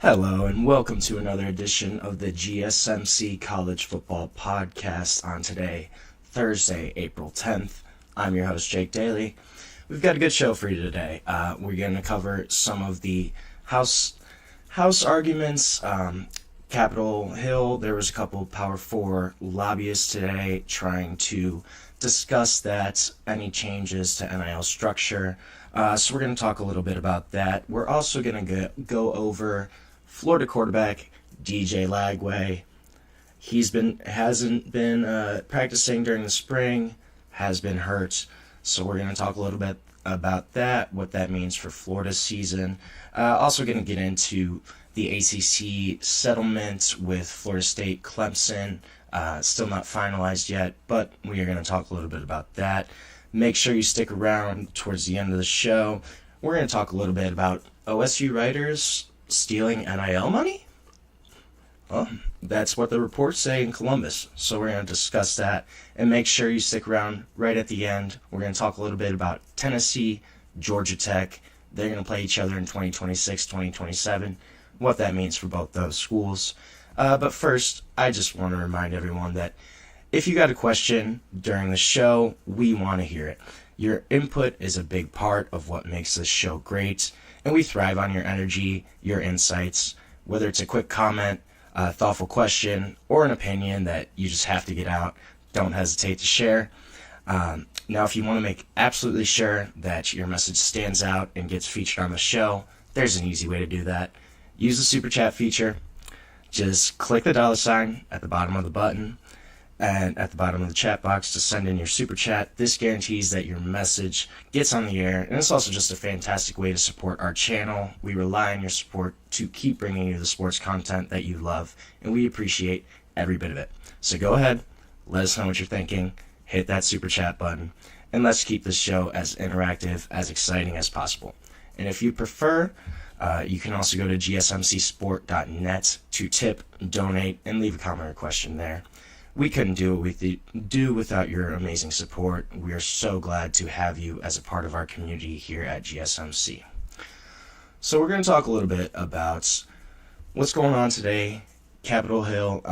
Hello, and welcome to another edition of the GSMC College Football Podcast on today, Thursday, April 10th. I'm your host, Jake Daly. We've got a good show for you today. We're going to cover some of the House arguments. Capitol Hill, there was a couple Power 4 lobbyists today trying to discuss that, any changes to NIL structure. So we're going to talk a little bit about that. We're also going to go over Florida quarterback DJ Lagway. Hasn't been practicing during the spring, has been hurt. So we're going to talk a little bit about that, what that means for Florida's season. Also going to get into the ACC settlement with Florida State Clemson. Still not finalized yet, but we are going to talk a little bit about that. Make sure you stick around towards the end of the show. We're going to talk a little bit about OSU writers stealing NIL money? Well, that's what the reports say in Columbus, so we're going to discuss that. And make sure you stick around right at the end. We're going to talk a little bit about Tennessee, Georgia Tech. They're going to play each other in 2026, 2027, what that means for both those schools. But first, I just want to remind everyone that if you got a question during the show, we want to hear it. Your input is a big part of what makes this show great, and we thrive on your energy, your insights, whether it's a quick comment, a thoughtful question, or an opinion that you just have to get out. Don't hesitate to share. Now, if you want to make absolutely sure that your message stands out and gets featured on the show, there's an easy way to do that. Use the super chat feature. Just click the $ at the bottom of the button and at the bottom of the chat box to send in your super chat. This guarantees that your message gets on the air, and it's also just a fantastic way to support our channel. We rely on your support to keep bringing you the sports content that you love, and we appreciate every bit of it. So go ahead, let us know what you're thinking, hit that super chat button, and let's keep this show as interactive, as exciting as possible. And if you prefer, you can also go to gsmcsport.net to tip, donate, and leave a comment or question there. We couldn't do what we do without your amazing support. We are so glad to have you as a part of our community here at GSMC. So we're going to talk a little bit about what's going on today. Capitol Hill,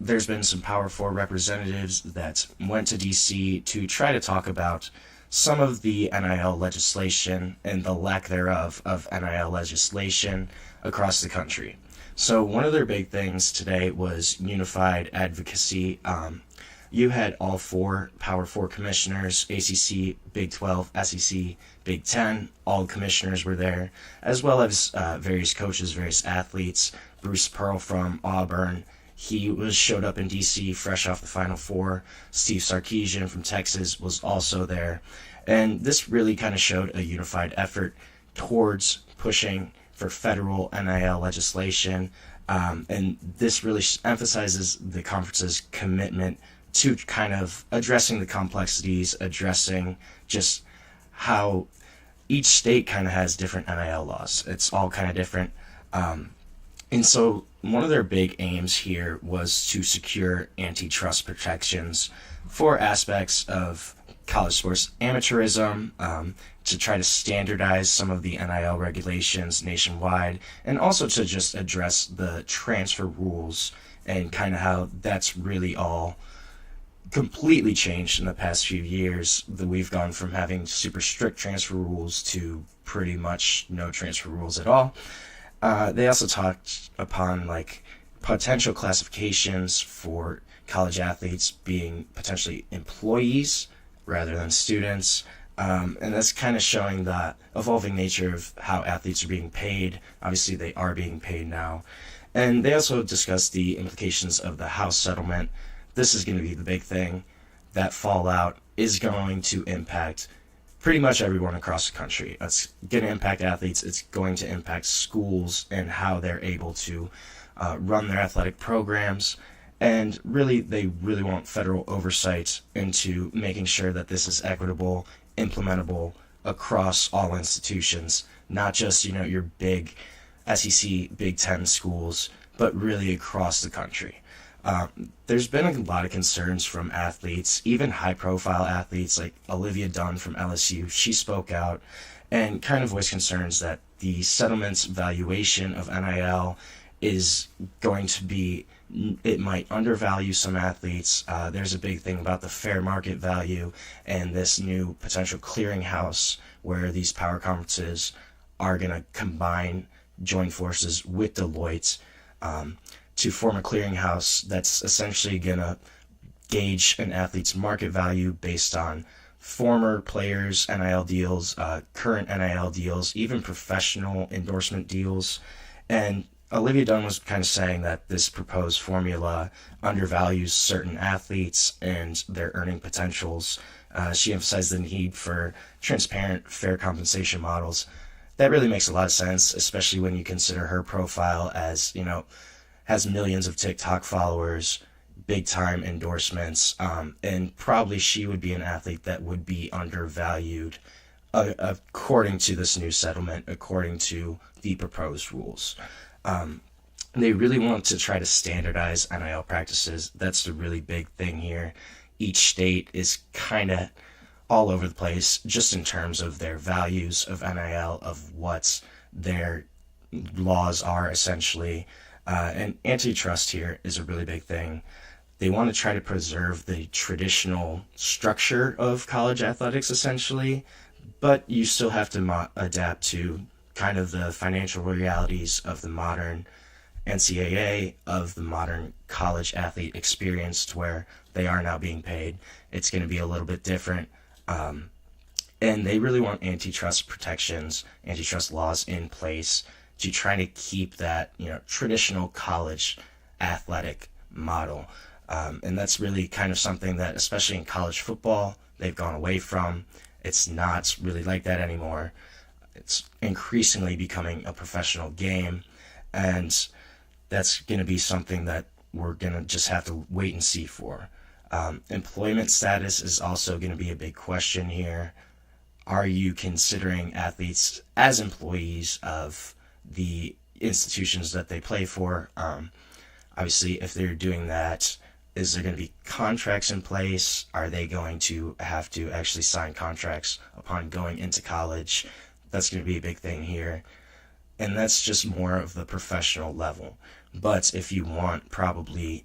there's been some Power 4 representatives that went to D.C. to try to talk about some of the NIL legislation and the lack thereof of NIL legislation across the country. So one of their big things today was unified advocacy. You had all four Power 4 commissioners, ACC, Big 12, SEC, Big 10, all commissioners were there, as well as various coaches, various athletes. Bruce Pearl from Auburn, he showed up in D.C. fresh off the Final Four. Steve Sarkisian from Texas was also there. And this really kind of showed a unified effort towards pushing for federal NIL legislation, and this really emphasizes the conference's commitment to kind of addressing the complexities, addressing just how each state kind of has different NIL laws. It's all kind of different. And so one of their big aims here was to secure antitrust protections for aspects of college sports amateurism, to try to standardize some of the NIL regulations nationwide, and also to just address the transfer rules and kind of how that's really all completely changed in the past few years. That we've gone from having super strict transfer rules to pretty much no transfer rules at all. They also talked upon potential classifications for college athletes being potentially employees rather than students. And that's kind of showing the evolving nature of how athletes are being paid. Obviously, they are being paid now. And they also discussed the implications of the House settlement. This is going to be the big thing. That fallout is going to impact pretty much everyone across the country. It's going to impact athletes. It's going to impact schools and how they're able to run their athletic programs. And really, they really want federal oversight into making sure that this is equitable, implementable across all institutions, not just, your big SEC, Big 10 schools, but really across the country. There's been a lot of concerns from athletes, even high-profile athletes like Olivia Dunn from LSU. She spoke out and kind of voiced concerns that the settlement's valuation of NIL is going to be, it might undervalue some athletes. There's a big thing about the fair market value and this new potential clearinghouse where these power conferences are going to join forces with Deloitte to form a clearinghouse that's essentially going to gauge an athlete's market value based on former players' NIL deals, current NIL deals, even professional endorsement deals. And Olivia Dunn was kind of saying that this proposed formula undervalues certain athletes and their earning potentials. She emphasized the need for transparent, fair compensation models. That really makes a lot of sense, especially when you consider her profile as, has millions of TikTok followers, big time endorsements, and probably she would be an athlete that would be undervalued according to this new settlement, according to the proposed rules. They really want to try to standardize NIL practices. That's the really big thing here. Each state is kind of all over the place just in terms of their values of NIL, of what their laws are essentially. And antitrust here is a really big thing. They want to try to preserve the traditional structure of college athletics essentially, but you still have to adapt to kind of the financial realities of the modern NCAA, of the modern college athlete experience, to where they are now being paid. It's going to be a little bit different. And they really want antitrust protections, antitrust laws in place to try to keep that, traditional college athletic model. And that's really kind of something that, especially in college football, they've gone away from. It's not really like that anymore. It's increasingly becoming a professional game, and that's going to be something that we're going to just have to wait and see for. Employment status is also going to be a big question here. Are you considering athletes as employees of the institutions that they play for? Obviously, if they're doing that, is there going to be contracts in place? Are they going to have to actually sign contracts upon going into college? That's going to be a big thing here. And that's just more of the professional level. But if you want probably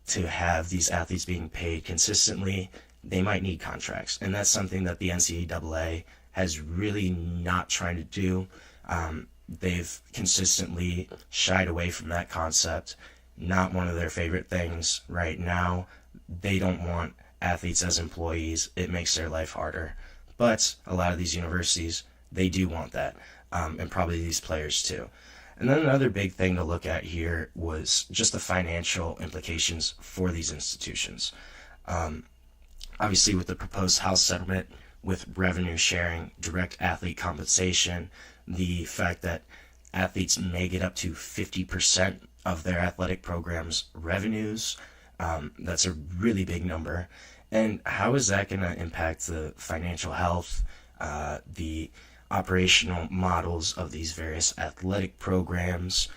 to have these athletes being paid consistently, they might need contracts. And that's something that the NCAA has really not trying to do. They've consistently shied away from that concept. Not one of their favorite things right now. They don't want athletes as employees. It makes their life harder. But a lot of these universities, they do want that, and probably these players too. And then another big thing to look at here was just the financial implications for these institutions. Obviously, with the proposed House settlement, with revenue sharing, direct athlete compensation, the fact that athletes may get up to 50% of their athletic program's revenues, that's a really big number. And how is that going to impact the financial health, the operational models of these various athletic programs?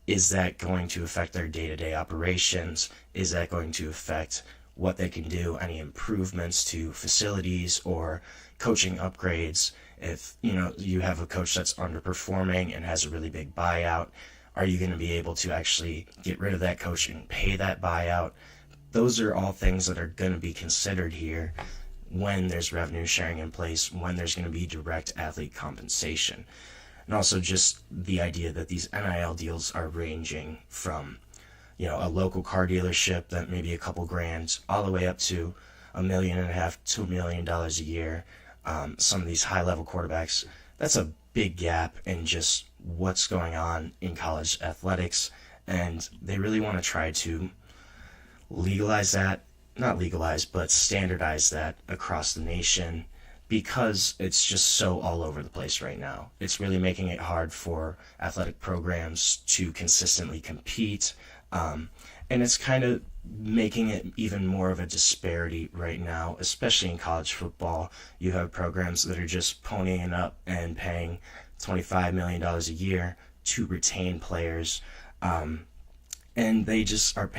Is that going to affect their day-to-day operations? Is that going to affect what they can do, any improvements to facilities or coaching upgrades? If you have a coach that's underperforming and has a really big buyout, are you going to be able to actually get rid of that coach and pay that buyout? Those are all things that are going to be considered here when there's revenue sharing in place, when there's going to be direct athlete compensation. And also just the idea that these NIL deals are ranging from, a local car dealership that maybe a couple grand, all the way up to $1.5 million to $2 million a year. Some of these high-level quarterbacks, that's a big gap in just what's going on in college athletics, and they really want to try to legalize that, not legalize, but standardize that across the nation, because it's just so all over the place right now. It's really making it hard for athletic programs to consistently compete, and it's kind of making it even more of a disparity right now, especially in college football. You have programs that are just ponying up and paying $25 million a year to retain players, and they just are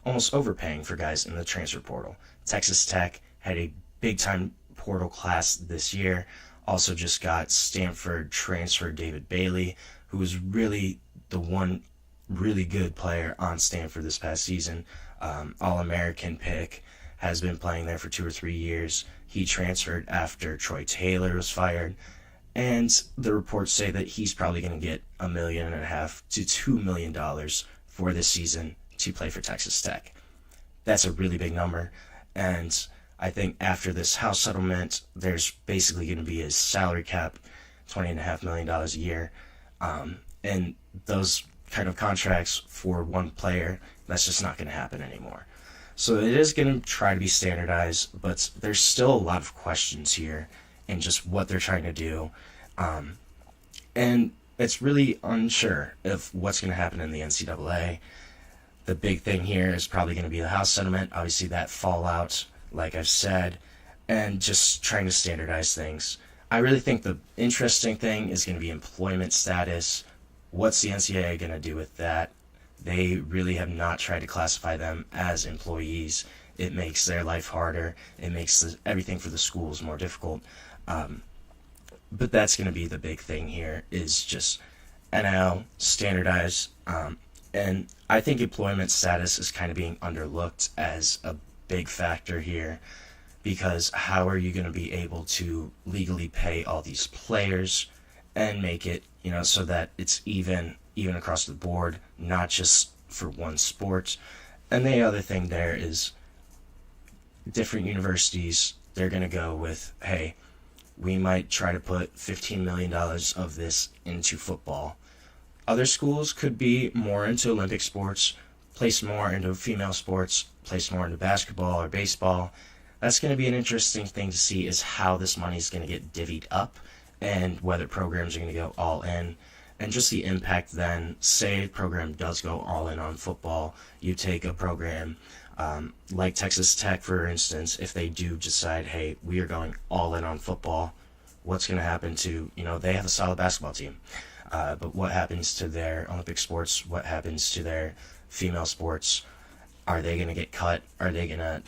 almost overpaying for guys in the transfer portal. Texas Tech had a big time portal class this year. Also just got Stanford transfer David Bailey, who was really the one really good player on Stanford this past season. All-American pick, has been playing there for 2 or 3 years. He transferred after Troy Taylor was fired. And the reports say that he's probably going to get $1.5 million to $2 million for this season to play for Texas Tech. That's a really big number. And I think after this house settlement, there's basically going to be a salary cap, $20.5 million a year. And those kind of contracts for one player, that's just not going to happen anymore. So it is going to try to be standardized, but there's still a lot of questions here and just what they're trying to do. And it's really unsure of what's going to happen in the NCAA. The big thing here is probably going to be the house settlement, obviously that fallout, like I've said, and just trying to standardize things. I really think the interesting thing is going to be employment status. What's the NCAA going to do with that? They really have not tried to classify them as employees. It makes their life harder. It makes everything for the schools more difficult. But that's going to be the big thing here, is just NIL, standardize. And I think employment status is kind of being underlooked as a big factor here, because how are you going to be able to legally pay all these players and make it, so that it's even across the board, not just for one sport. And the other thing there is different universities, they're going to go with, hey, we might try to put $15 million of this into football. Other schools could be more into Olympic sports, place more into female sports, place more into basketball or baseball. That's going to be an interesting thing to see, is how this money is going to get divvied up and whether programs are going to go all in. And just the impact then, say a program does go all in on football, you take a program like Texas Tech, for instance, if they do decide, hey, we are going all in on football, what's going to happen to, they have a solid basketball team. But what happens to their Olympic sports? What happens to their female sports? Are they going to get cut? Are they going to,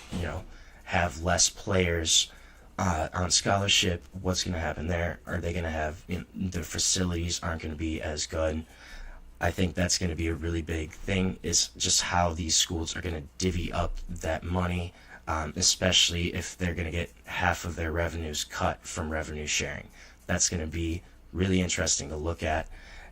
have less players on scholarship? What's going to happen there? Are they going to have, their facilities aren't going to be as good? I think that's going to be a really big thing, is just how these schools are going to divvy up that money, especially if they're going to get half of their revenues cut from revenue sharing. That's going to be really interesting to look at.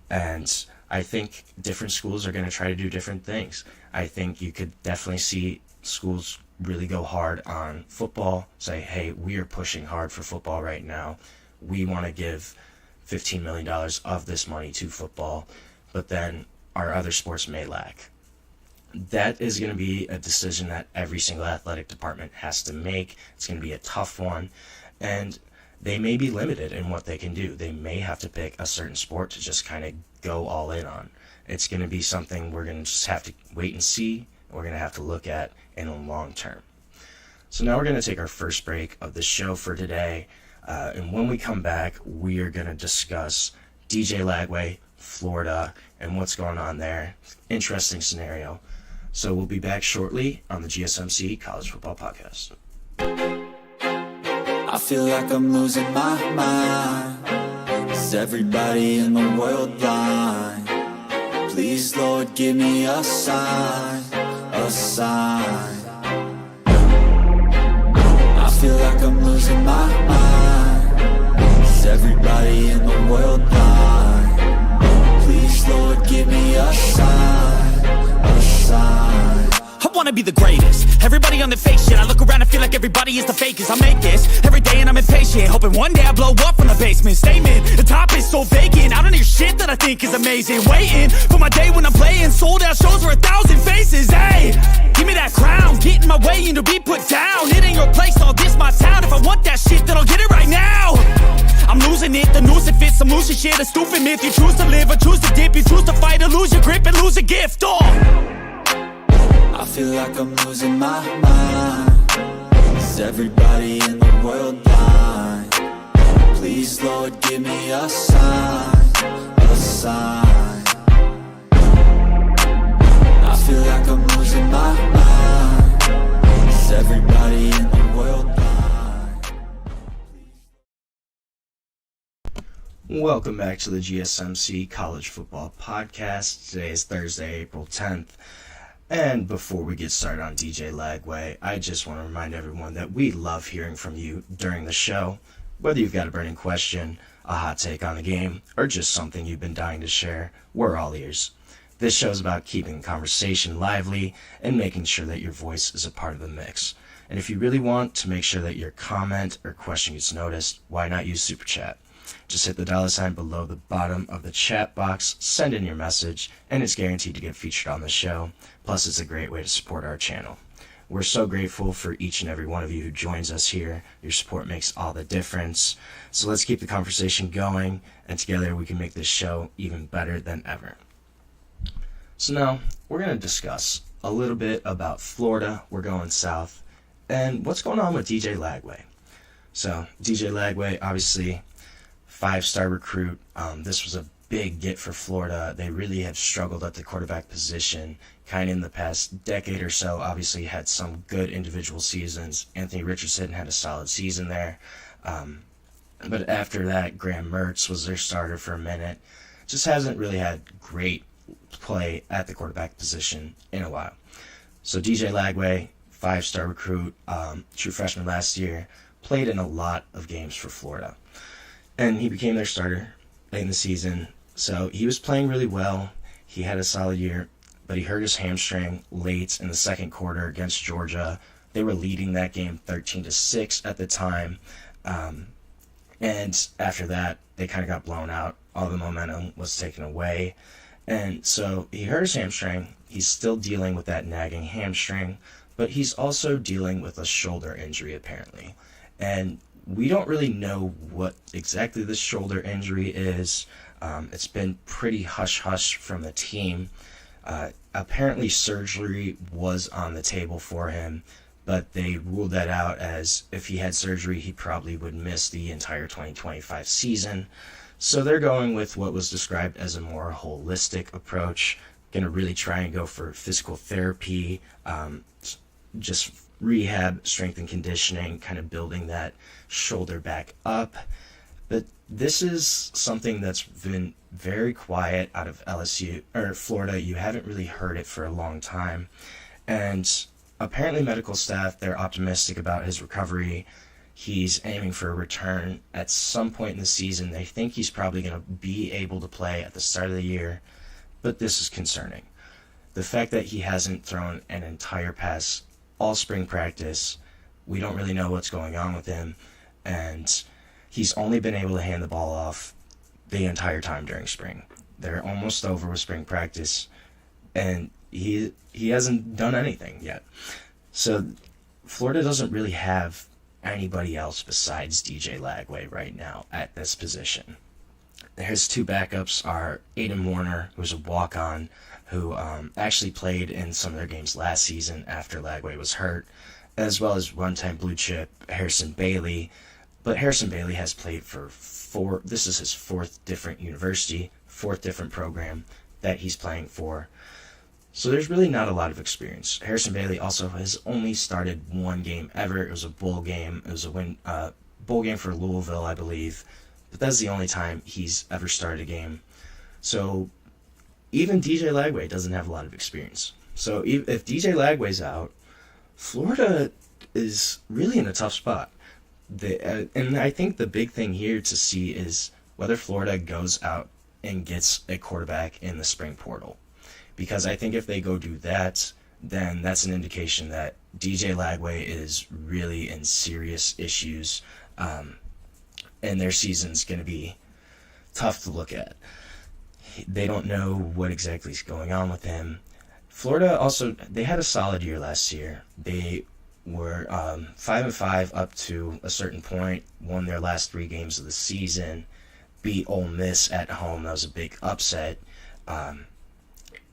And I think different schools are going to try to do different things. I think you could definitely see schools really go hard on football, say, hey, we are pushing hard for football right now. We want to give $15 million of this money to football, but then our other sports may lack. That is going to be a decision that every single athletic department has to make. It's going to be a tough one, and they may be limited in what they can do. They may have to pick a certain sport to just kind of go all in on. It's going to be something we're going to just have to wait and see. We're going to have to look at in the long term. So now we're going to take our first break of the show for today. And when we come back, we are going to discuss DJ Lagway, Florida, and what's going on there. Interesting scenario. So we'll be back shortly on the GSMC College Football Podcast. I feel like I'm losing my mind. Is everybody in the world blind? Please, Lord, give me a sign, a sign. I feel like I'm losing my mind. Is everybody in the world blind? Please, Lord, give me a sign, a sign. I wanna be the greatest. Everybody on the fake shit. I look around and feel like everybody is the fakest. I make this every day and I'm impatient, hoping one day I blow up from the basement. Statement, the top is so vacant. I don't hear shit that I think is amazing. Waiting for my day when I'm playing sold out shows for 1,000 faces. Hey, give me that crown, get in my way and to be put down. It ain't your place, all this my town. If I want that shit, then I'll get it right now. I'm losing it, the noose it fits. I'm losing shit, a stupid myth. You choose to live or choose to dip. You choose to fight or lose your grip and lose a gift. I feel like I'm losing my mind. Is everybody in the world blind? Please, Lord, give me a sign, a sign. I feel like I'm losing my mind. Is everybody in the world blind? Welcome back to the GSMC College Football Podcast. Today is Thursday, April 10th. And before we get started on DJ Lagway, I just want to remind everyone that we love hearing from you during the show. Whether you've got a burning question, a hot take on the game, or just something you've been dying to share, we're all ears. This show is about keeping the conversation lively and making sure that your voice is a part of the mix. And if you really want to make sure that your comment or question gets noticed, why not use Super Chat? Just hit the $sign below the bottom of the chat box, send in your message, and it's guaranteed to get featured on the show. Plus, it's a great way to support our channel. We're so grateful for each and every one of you who joins us here. Your support makes all the difference. So let's keep the conversation going, and together we can make this show even better than ever. So now, we're going to discuss a little bit about Florida. We're going south, and what's going on with DJ Lagway. So, DJ Lagway, obviously, 5-star recruit. This was a big get for Florida. They really have struggled at the quarterback position kind of in the past decade or so. Obviously had some good individual seasons. Anthony Richardson had a solid season there. But after that, Graham Mertz was their starter for a minute. Just hasn't really had great play at the quarterback position in a while. So DJ Lagway, 5-star recruit, true freshman last year, played in a lot of games for Florida. And he became their starter in the season. So he was playing really well. He had a solid year, but he hurt his hamstring late in the second quarter against Georgia. They were leading that game 13-6 at the time. And after that, they kind of got blown out. All the momentum was taken away. And so he hurt his hamstring. He's still dealing with that nagging hamstring, but he's also dealing with a shoulder injury apparently. And we don't really know what exactly the shoulder injury is. It's been pretty hush-hush from the team. Apparently surgery was on the table for him, but they ruled that out as if he had surgery, he probably would miss the entire 2025 season. So they're going with what was described as a more holistic approach. Going to really try and go for physical therapy, just rehab, strength and conditioning, kind of building that shoulder back up. But this is something that's been very quiet out of LSU or Florida. You haven't really heard it for a long time. And apparently medical staff, they're optimistic about his recovery. He's aiming for a return at some point in the season. They think he's probably going to be able to play at the start of the year. But this is concerning. The fact that he hasn't thrown an entire pass all spring practice, we don't really know what's going on with him, and he's only been able to hand the ball off the entire time during spring. They're almost over with spring practice, and he hasn't done anything yet. So Florida doesn't really have anybody else besides DJ Lagway right now at this position. His two backups are Aiden Warner, who's a walk-on, who actually played in some of their games last season after Lagway was hurt, as well as one-time blue chip Harrison Bailey. But Harrison Bailey has played for this is his fourth different university, fourth different program that he's playing for. So there's really not a lot of experience. Harrison Bailey also has only started one game ever. It was a bowl game. It was a bowl game for Louisville, I believe. But that's the only time he's ever started a game. So even DJ Lagway doesn't have a lot of experience. So if DJ Lagway's out, Florida is really in a tough spot. And I think the big thing here to see is whether Florida goes out and gets a quarterback in the spring portal. Because I think if they go do that, then that's an indication that DJ Lagway is really in serious issues, and their season's going to be tough to look at. They don't know what exactly is going on with him. Florida also, they had a solid year last year. They were 5-5 up to a certain point, won their last 3 games of the season, beat Ole Miss at home. That was a big upset.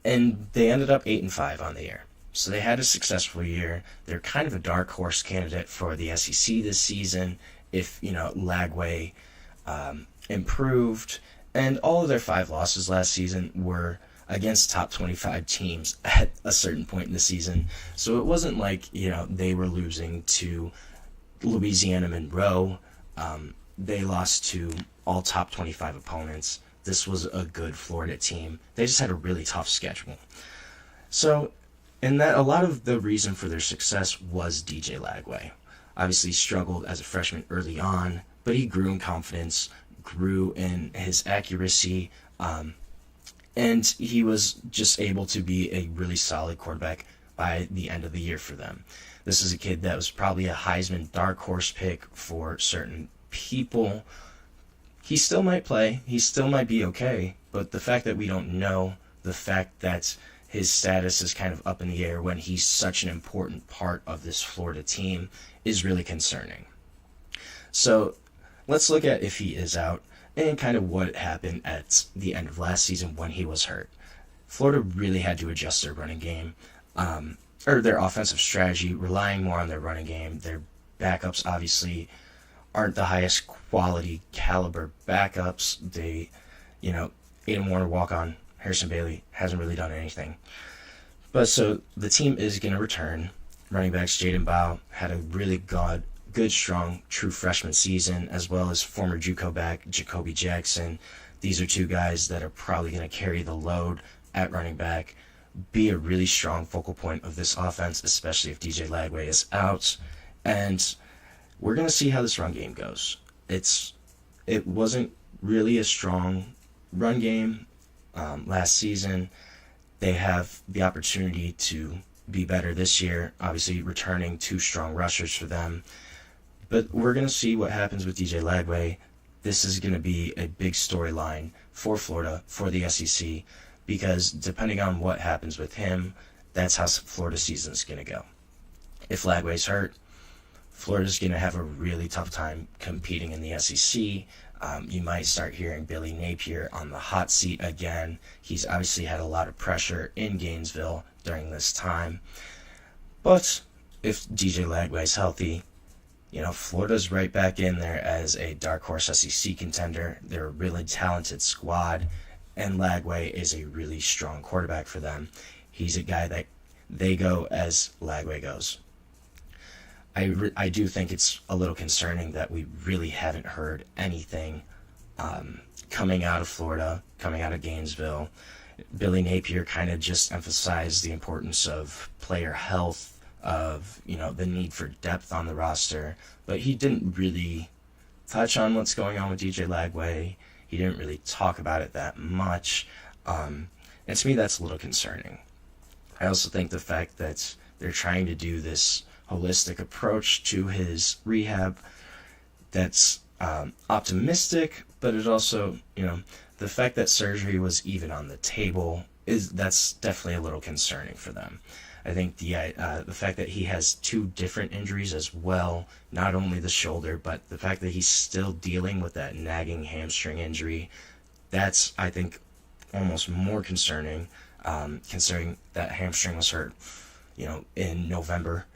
And they ended up 8-5 on the year. So they had a successful year. They're kind of a dark horse candidate for the SEC this season if, Lagway improved. And all of their 5 losses last season were against top 25 teams at a certain point in the season. So it wasn't like, they were losing to Louisiana Monroe. They lost to all top 25 opponents. This was a good Florida team. They just had a really tough schedule. So, and that a lot of the reason for their success was DJ Lagway. Obviously, he struggled as a freshman early on, but he grew in confidence, grew in his accuracy, and he was just able to be a really solid quarterback by the end of the year for them. This is a kid that was probably a Heisman dark horse pick for certain people. He still might play, he still might be okay, but the fact that we don't know, the fact that his status is kind of up in the air when he's such an important part of this Florida team is really concerning. So let's look at if he is out and kind of what happened at the end of last season when he was hurt. Florida really had to adjust their running game, or their offensive strategy, relying more on their running game. Their backups obviously aren't the highest quality caliber backups. They, Aiden Warner walk-on, Harrison Bailey hasn't really done anything. But so the team is going to return. Running backs Jaden Bow had a really good, strong, true freshman season, as well as former JUCO back Jacoby Jackson. These are two guys that are probably going to carry the load at running back, be a really strong focal point of this offense, especially if DJ Lagway is out. And we're going to see how this run game goes. It wasn't really a strong run game last season. They have the opportunity to be better this year, obviously returning two strong rushers for them. But we're going to see what happens with DJ Lagway. This is going to be a big storyline for Florida, for the SEC, because depending on what happens with him, that's how Florida season is going to go. If Lagway's hurt, Florida's going to have a really tough time competing in the SEC. You might start hearing Billy Napier on the hot seat again. He's obviously had a lot of pressure in Gainesville during this time. But if DJ Lagway's healthy, Florida's right back in there as a dark horse SEC contender. They're a really talented squad, and Lagway is a really strong quarterback for them. He's a guy that they go as Lagway goes. I do think it's a little concerning that we really haven't heard anything coming out of Florida, coming out of Gainesville. Billy Napier kind of just emphasized the importance of player health, of the need for depth on the roster, but he didn't really touch on what's going on with DJ Lagway. He didn't really talk about it that much, and to me that's a little concerning. I also think the fact that they're trying to do this holistic approach to his rehab, that's optimistic, but it also, the fact that surgery was even on the table that's definitely a little concerning for them. I think the fact that he has two different injuries as well, not only the shoulder, but the fact that he's still dealing with that nagging hamstring injury, that's, I think, almost more concerning, considering that hamstring was hurt, in November.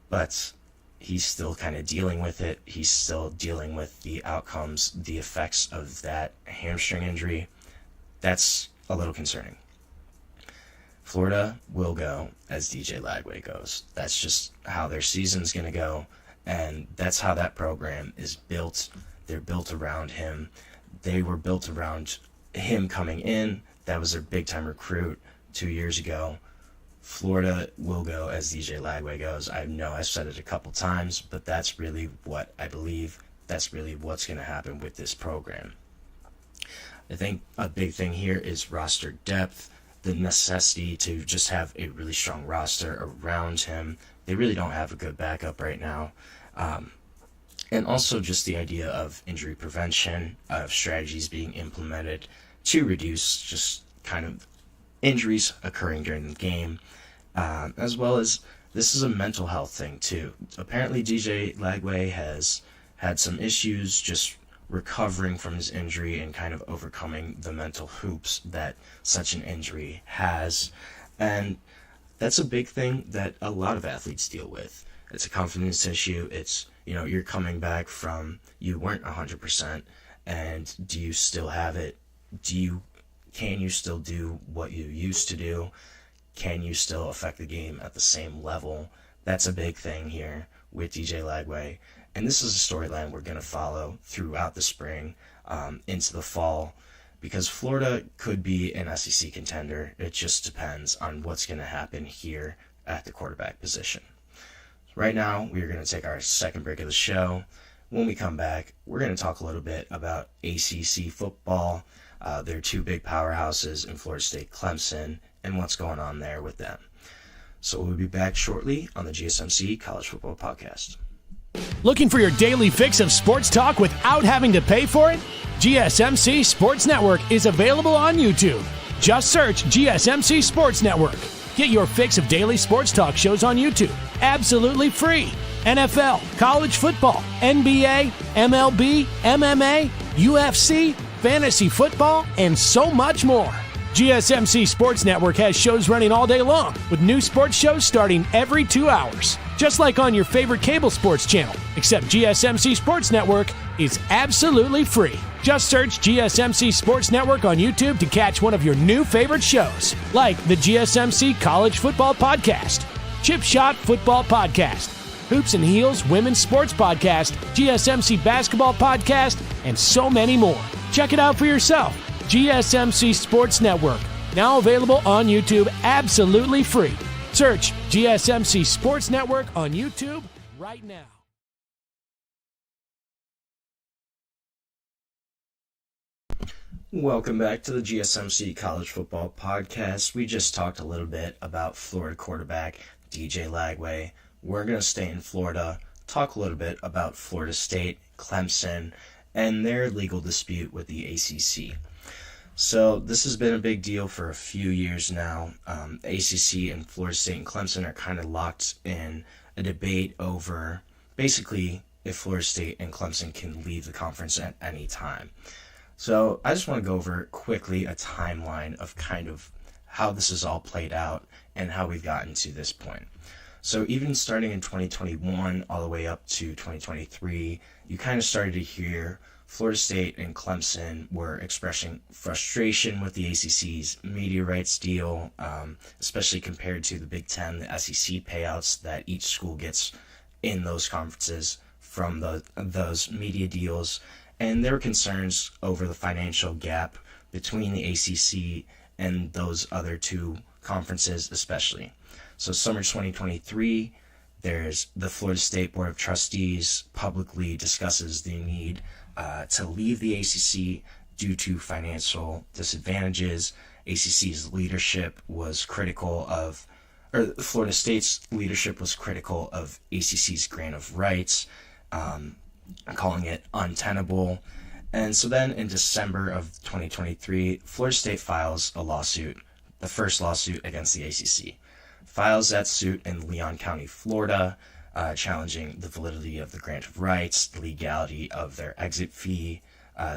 But he's still kind of dealing with it. He's still dealing with the outcomes, the effects of that hamstring injury. That's a little concerning. Florida will go as DJ Lagway goes. That's just how their season's going to go, and that's how that program is built. They're built around him. They were built around him coming in. That was their big-time recruit 2 years ago. Florida will go as DJ Lagway goes. I know I've said it a couple times, but that's really what I believe. That's really what's going to happen with this program. I think a big thing here is roster depth, the necessity to just have a really strong roster around him. They really don't have a good backup right now. And also just the idea of injury prevention, of strategies being implemented to reduce just kind of injuries occurring during the game, as well as this is a mental health thing too. Apparently DJ Lagway has had some issues just recovering from his injury and kind of overcoming the mental hoops that such an injury has, and that's a big thing that a lot of athletes deal with. It's a confidence issue. It's, you're coming back from, you weren't 100%, and do you still have it? Can you still do what you used to do? Can you still affect the game at the same level? That's a big thing here with DJ Lagway. And this is a storyline we're going to follow throughout the spring. into the fall, because Florida could be an SEC contender. It just depends on what's going to happen here at the quarterback position. Right now, we're going to take our second break of the show. When we come back, we're going to talk a little bit about ACC football, their two big powerhouses in Florida State, Clemson, and what's going on there with them. So we'll be back shortly on the GSMC College Football Podcast. Looking for your daily fix of sports talk without having to pay for it? GSMC Sports Network is available on YouTube. Just search GSMC Sports Network. Get your fix of daily sports talk shows on YouTube, absolutely free. NFL, college football, NBA, MLB, MMA, UFC, fantasy football, and so much more. GSMC Sports Network has shows running all day long, with new sports shows starting every 2 hours. Just like on your favorite cable sports channel, except GSMC Sports Network is absolutely free. Just search GSMC Sports Network on YouTube to catch one of your new favorite shows, like the GSMC College Football Podcast, Chip Shot Football Podcast, Hoops and Heels Women's Sports Podcast, GSMC Basketball Podcast, and so many more. Check it out for yourself. GSMC Sports Network, now available on YouTube absolutely free. Search GSMC Sports Network on YouTube right now. Welcome back to the GSMC College Football Podcast. We just talked a little bit about Florida quarterback DJ Lagway. We're going to stay in Florida, talk a little bit about Florida State, Clemson, and their legal dispute with the ACC. So this has been a big deal for a few years now. ACC and Florida State and Clemson are kind of locked in a debate over basically if Florida State and Clemson can leave the conference at any time. So I just want to go over quickly a timeline of kind of how this is all played out and how we've gotten to this point. So even starting in 2021 all the way up to 2023, you kind of started to hear Florida State and Clemson were expressing frustration with the ACC's media rights deal, especially compared to the Big Ten, the SEC payouts that each school gets in those conferences from those media deals. And there were concerns over the financial gap between the ACC and those other two conferences especially. So summer 2023, there's the Florida State Board of Trustees publicly discusses the need to leave the ACC due to financial disadvantages. ACC's leadership was critical of, or Florida State's leadership was critical of ACC's grant of rights, calling it untenable. And so then in December of 2023, Florida State files a lawsuit, the first lawsuit against the ACC. Files that suit in Leon County, Florida, challenging the validity of the grant of rights, the legality of their exit fee,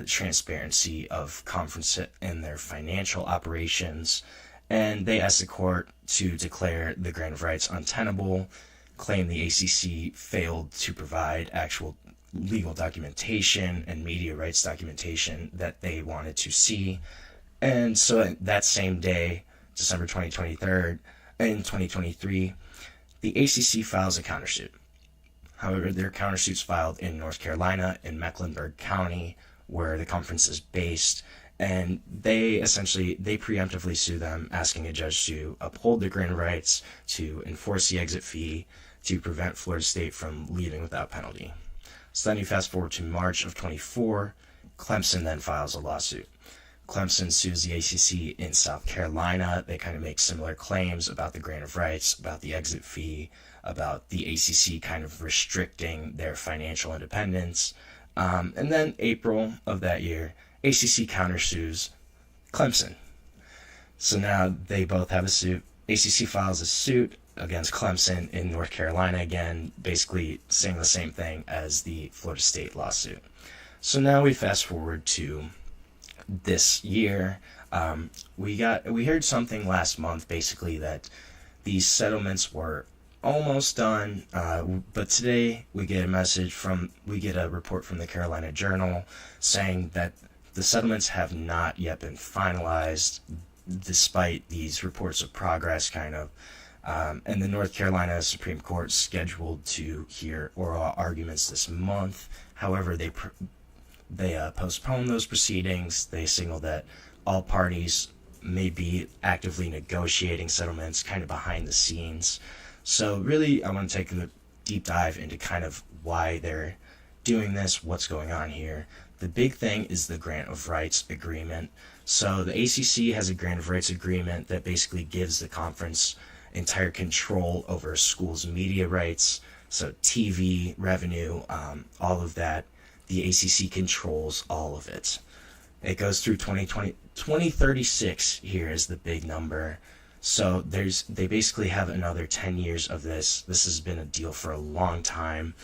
transparency of conference in their financial operations. And they asked the court to declare the grant of rights untenable, claim the ACC failed to provide actual legal documentation and media rights documentation that they wanted to see. And so that same day, December 2023, in 2023, the ACC files a countersuit. However, their countersuit's filed in North Carolina, in Mecklenburg County, where the conference is based, and they preemptively sue them, asking a judge to uphold their grant of rights, to enforce the exit fee, to prevent Florida State from leaving without penalty. So then you fast forward to March of 24, Clemson then files a lawsuit. Clemson sues the ACC in South Carolina. They kind of make similar claims about the grant of rights, about the exit fee, about the ACC kind of restricting their financial independence. And then April of that year, ACC countersues Clemson. So now they both have a suit. ACC files a suit against Clemson in North Carolina again, basically saying the same thing as the Florida State lawsuit. So now we fast forward to this year. We heard something last month basically that these settlements were almost done, but today we get a report from the Carolina Journal saying that the settlements have not yet been finalized despite these reports of progress kind of. And the North Carolina Supreme Court scheduled to hear oral arguments this month. However, They postponed those proceedings. They signaled that all parties may be actively negotiating settlements kind of behind the scenes. So really, I want to take a deep dive into kind of why they're doing this, what's going on here. The big thing is the grant of rights agreement. So the ACC has a grant of rights agreement that basically gives the conference entire control over schools' media rights, so TV revenue, all of that. The ACC controls all of it. It goes through 2036 here is the big number. So they basically have another 10 years of this. This has been a deal for a long time,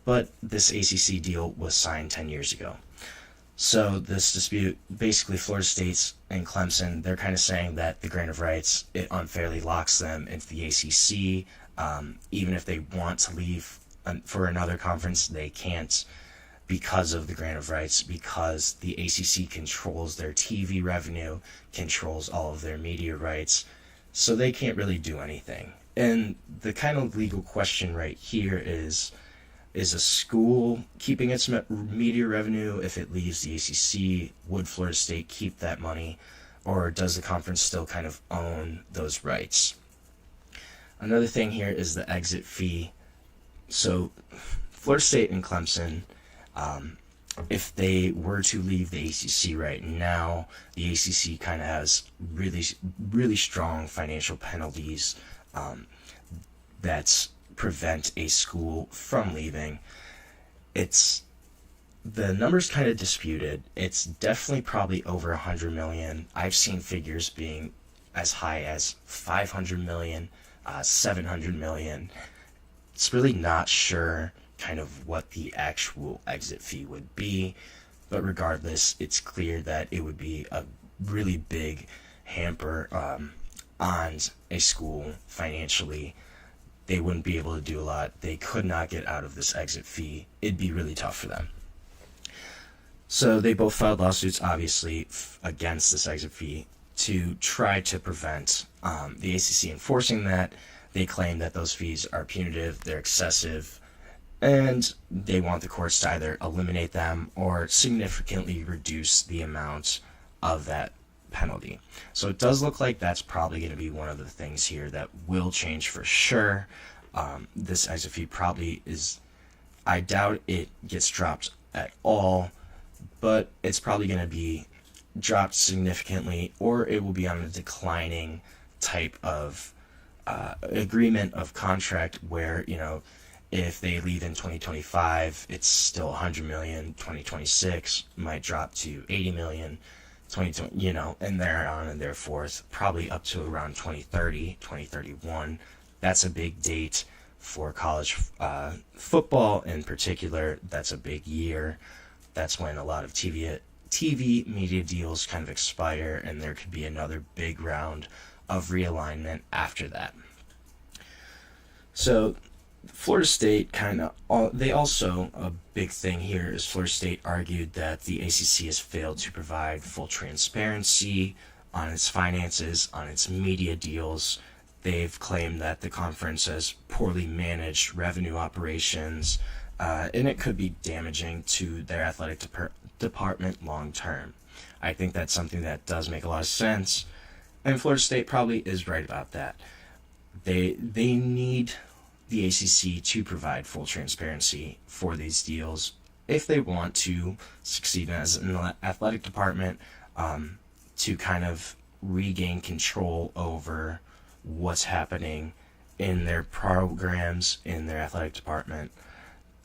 but this ACC deal was signed 10 years ago. So this dispute, basically Florida State and Clemson, they're kind of saying that the grant of rights, it unfairly locks them into the ACC. Even if they want to leave for another conference, they can't because of the grant of rights, because the ACC controls their TV revenue, controls all of their media rights, so they can't really do anything. And the kind of legal question right here is a school keeping its media revenue if it leaves the ACC? Would Florida State keep that money, or does the conference still kind of own those rights? Another thing here is the exit fee. So Florida State and Clemson, if they were to leave the ACC right now, the ACC kind of has really, really strong financial penalties that prevent a school from leaving. The number's kind of disputed. It's definitely probably over 100 million. I've seen figures being as high as 500 million, 700 million. It's really not sure kind of what the actual exit fee would be, but regardless, it's clear that it would be a really big hamper on a school financially. They wouldn't be able to do a lot. They could not get out of this exit fee. It'd be really tough for them. So they both filed lawsuits, obviously, against this exit fee to try to prevent the ACC enforcing that. They claim that those fees are punitive, they're excessive, and they want the courts to either eliminate them or significantly reduce the amount of that penalty. So it does look like that's probably going to be one of the things here that will change for sure. This exit fee probably is, I doubt it gets dropped at all, but it's probably going to be dropped significantly, or it will be on a declining type of agreement of contract where, if they leave in 2025, it's still 100 million. 2026 might drop to 80 million. 2020, and there on and there forth, probably up to around 2030, 2031. That's a big date for college football in particular. That's a big year. That's when a lot of TV media deals kind of expire, and there could be another big round of realignment after that. So Florida State a big thing here is Florida State argued that the ACC has failed to provide full transparency on its finances, on its media deals. They've claimed that the conference has poorly managed revenue operations, and it could be damaging to their athletic department long term. I think that's something that does make a lot of sense, and Florida State probably is right about that. They need the ACC to provide full transparency for these deals if they want to succeed as an athletic department, to kind of regain control over what's happening in their programs, in their athletic department.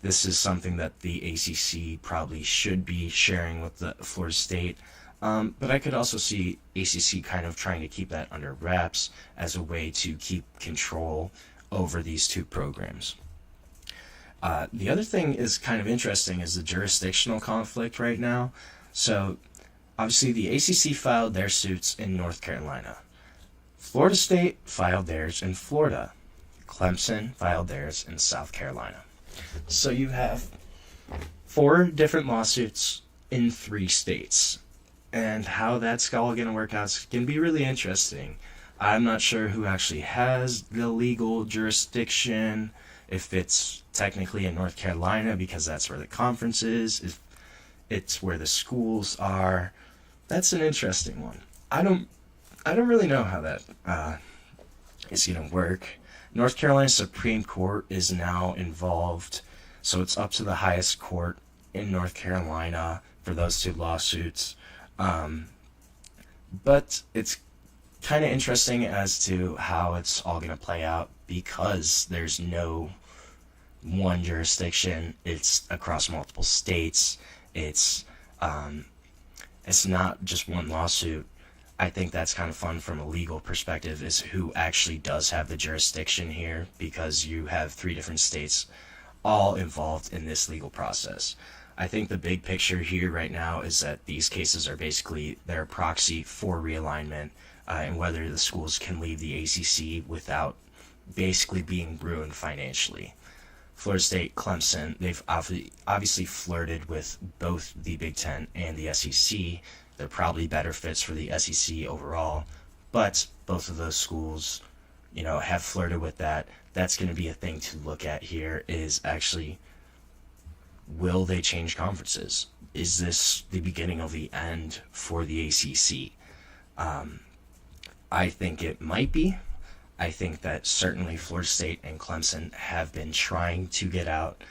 This is something that the ACC probably should be sharing with the Florida State, but I could also see ACC kind of trying to keep that under wraps as a way to keep control over these two programs. The other thing is kind of interesting is the jurisdictional conflict right now. So obviously the ACC filed their suits in North Carolina. Florida State filed theirs in Florida. Clemson filed theirs in South Carolina. So you have 4 different lawsuits in 3 states. And how that's all going to work out is going to be really interesting. I'm not sure who actually has the legal jurisdiction, if it's technically in North Carolina because that's where the conference is, It's where the schools are. That's an interesting one. I don't really know how that is going to work. North Carolina Supreme Court is now involved, so it's up to the highest court in North Carolina for those two lawsuits. But it's kind of interesting as to how it's all going to play out because there's no one jurisdiction. It's across multiple states. It's not just one lawsuit. I think that's kind of fun from a legal perspective, is who actually does have the jurisdiction here, because you have 3 different states all involved in this legal process. I think the big picture here right now is that these cases are basically their proxy for realignment, and whether the schools can leave the ACC without basically being ruined financially. Florida State, Clemson, they've obviously flirted with both the Big Ten and the SEC. They're probably better fits for the SEC overall, but both of those schools, have flirted with that. That's going to be a thing to look at here, is actually, will they change conferences? Is this the beginning of the end for the ACC? I think it might be. I think that certainly Florida State and Clemson have been trying to get out.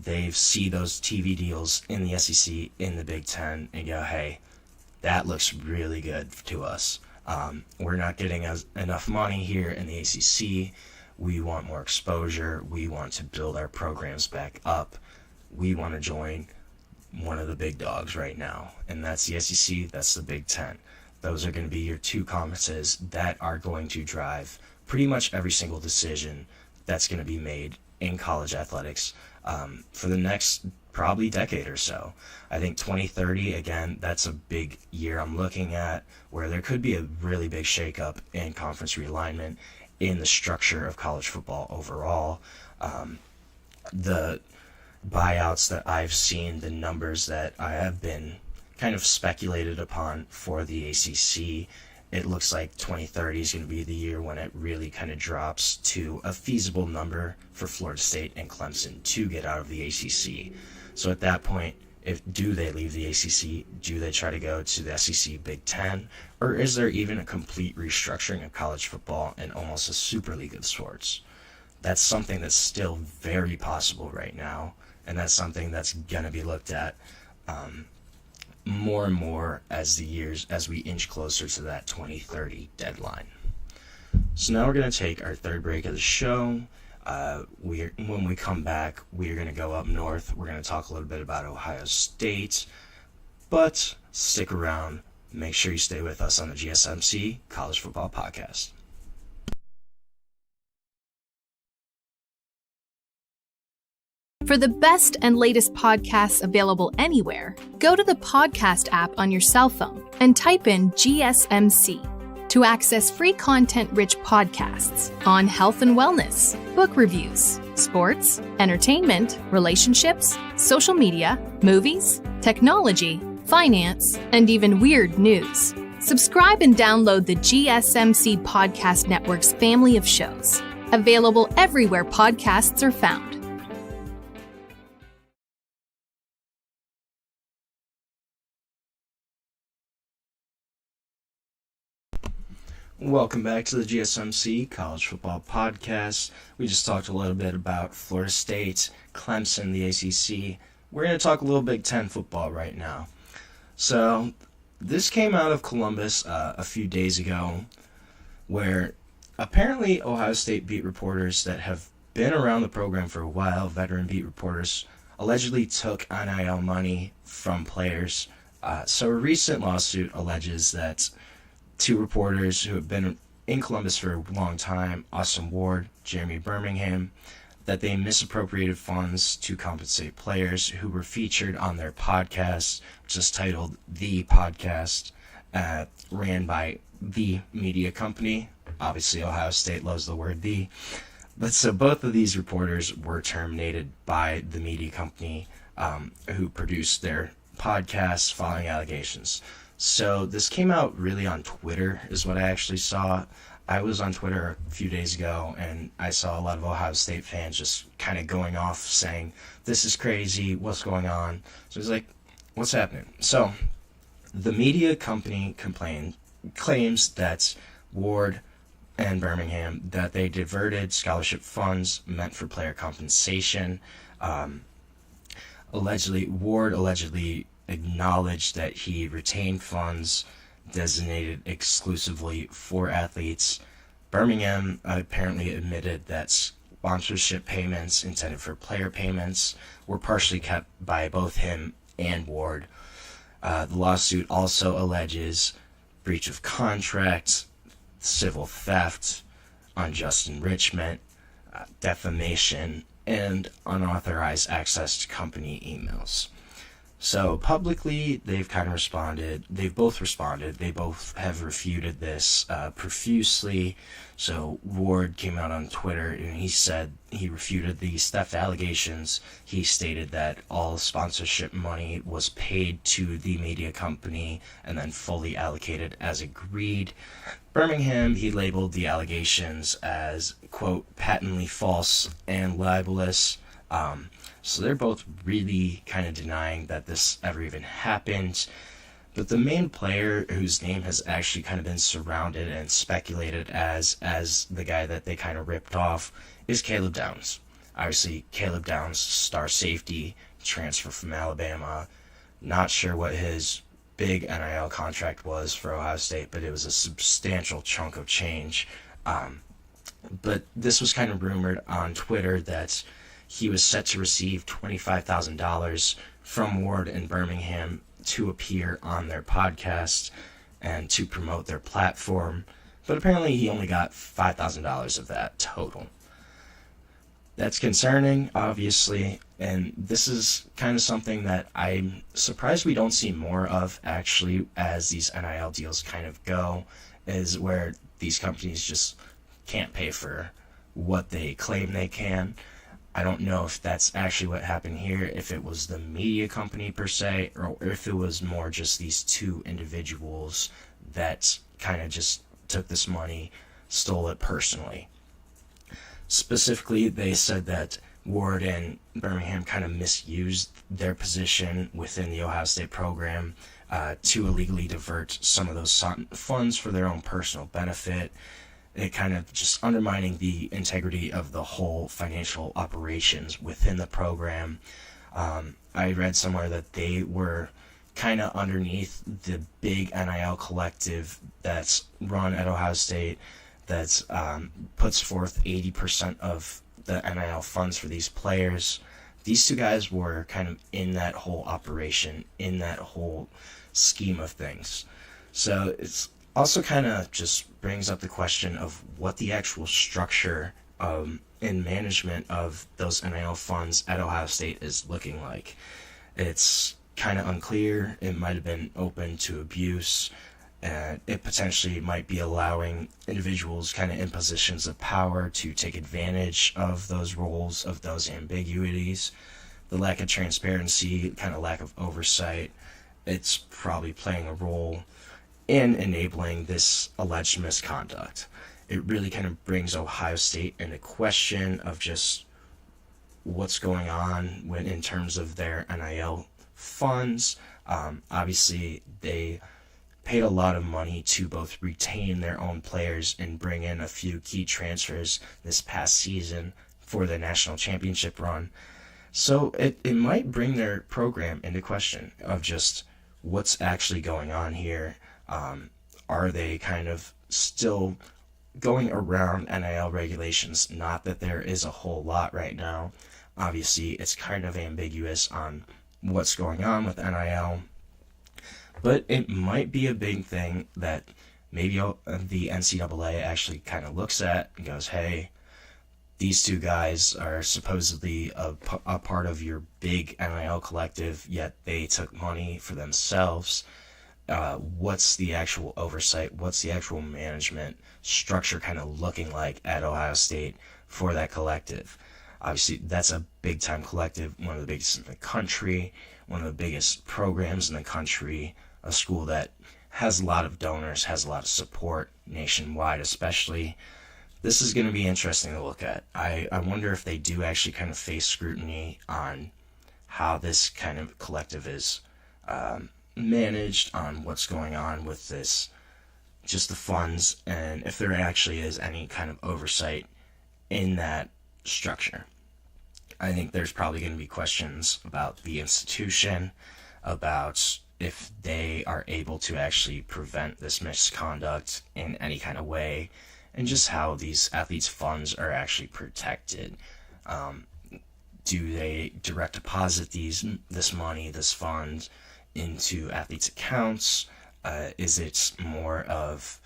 They see those TV deals in the SEC, in the Big Ten, and go, hey, that looks really good to us. We're not getting enough money here in the ACC. We want more exposure. We want to build our programs back up. We want to join one of the big dogs right now, and that's the SEC, that's the Big Ten. Those are going to be your 2 conferences that are going to drive pretty much every single decision that's going to be made in college athletics for the next probably decade or so. I think 2030, again, that's a big year I'm looking at, where there could be a really big shakeup in conference realignment in the structure of college football overall. The buyouts that I've seen, the numbers that I have been kind of speculated upon for the ACC, it looks like 2030 is going to be the year when it really kind of drops to a feasible number for Florida State and Clemson to get out of the ACC. So at that point, do they leave the ACC? Do they try to go to the SEC Big Ten? Or is there even a complete restructuring of college football and almost a super league of sorts? That's something that's still very possible right now, and that's something that's going to be looked at more and more as we inch closer to that 2030 deadline. So now we're going to take our 3rd break of the show. When we come back, we're going to go up north. We're going to talk a little bit about Ohio State, but stick around. Make sure you stay with us on the GSMC College Football Podcast. For the best and latest podcasts available anywhere, go to the podcast app on your cell phone and type in GSMC to access free content-rich podcasts on health and wellness, book reviews, sports, entertainment, relationships, social media, movies, technology, finance, and even weird news. Subscribe and download the GSMC Podcast Network's family of shows, available everywhere podcasts are found. Welcome back to the GSMC College Football Podcast. We just talked a little bit about Florida State, Clemson, the ACC. We're going to talk a little Big Ten football right now. So this came out of Columbus a few days ago, where apparently Ohio State beat reporters that have been around the program for a while, veteran beat reporters, allegedly took NIL money from players. So a recent lawsuit alleges that 2 reporters who have been in Columbus for a long time, Austin Ward, Jeremy Birmingham, that they misappropriated funds to compensate players who were featured on their podcast, which is titled The Podcast, ran by the media company. Obviously, Ohio State loves the word the. But so both of these reporters were terminated by the media company who produced their podcasts following allegations. So this came out really on Twitter is what I actually saw. I was on Twitter a few days ago, and I saw a lot of Ohio State fans just kind of going off saying, this is crazy, what's going on? So I was like, what's happening? So, the media company claims that Ward and Birmingham, that they diverted scholarship funds meant for player compensation. Ward allegedly acknowledged that he retained funds designated exclusively for athletes. Birmingham apparently admitted that sponsorship payments intended for player payments were partially kept by both him and Ward. The lawsuit also alleges breach of contract, civil theft, unjust enrichment, defamation, and unauthorized access to company emails. So publicly, they've kind of responded. They've both responded. They both have refuted this profusely. So Ward came out on Twitter and he said he refuted these theft allegations. He stated that all sponsorship money was paid to the media company and then fully allocated as agreed. Birmingham, he labeled the allegations as, quote, patently false and libelous. So they're both really kind of denying that this ever even happened. But the main player whose name has actually kind of been surrounded and speculated as the guy that they kind of ripped off is Caleb Downs. Obviously, Caleb Downs, star safety, transfer from Alabama. Not sure what his big NIL contract was for Ohio State, but it was a substantial chunk of change. But this was kind of rumored on Twitter that he was set to receive $25,000 from Ward and Birmingham to appear on their podcast and to promote their platform, but apparently he only got $5,000 of that total. That's concerning, obviously, and this is kind of something that I'm surprised we don't see more of, actually, as these NIL deals kind of go, is where these companies just can't pay for what they claim they can. I don't know if that's actually what happened here, if it was the media company per se, or if it was more just these two individuals that kind of just took this money, stole it personally. Specifically, they said that Ward and Birmingham kind of misused their position within the Ohio State program to illegally divert some of those funds for their own personal benefit. It kind of just undermining the integrity of the whole financial operations within the program. I read somewhere that they were kind of underneath the big NIL collective that's run at Ohio State that puts forth 80% of the NIL funds for these players. These two guys were kind of in that whole operation, in that whole scheme of things. So it's also kind of just brings up the question of what the actual structure and management of those NIL funds at Ohio State is looking like. It's kind of unclear. It might have been open to abuse, and it potentially might be allowing individuals kind of in positions of power to take advantage of those roles, of those ambiguities. The lack of transparency, kind of lack of oversight, it's probably playing a role in enabling this alleged misconduct. It really kind of brings Ohio State into question of just what's going on in terms of their NIL funds. Obviously, they paid a lot of money to both retain their own players and bring in a few key transfers this past season for the national championship run. So it might bring their program into question of just what's actually going on here. Are they kind of still going around NIL regulations? Not that there is a whole lot right now. Obviously, it's kind of ambiguous on what's going on with NIL. But it might be a big thing that maybe the NCAA actually kind of looks at and goes, hey, these two guys are supposedly a part of your big NIL collective, yet they took money for themselves. What's the actual oversight? What's the actual management structure kind of looking like at Ohio State for that collective? Obviously, that's a big-time collective, one of the biggest in the country, one of the biggest programs in the country, a school that has a lot of donors, has a lot of support, nationwide especially. This is going to be interesting to look at. I wonder if they do actually kind of face scrutiny on how this kind of collective is managed on what's going on with this, just the funds, and if there actually is any kind of oversight in that structure. I think there's probably going to be questions about the institution, about if they are able to actually prevent this misconduct in any kind of way, and just how these athletes' funds are actually protected. Do they direct deposit this money, this fund, into athletes' accounts? Is it more of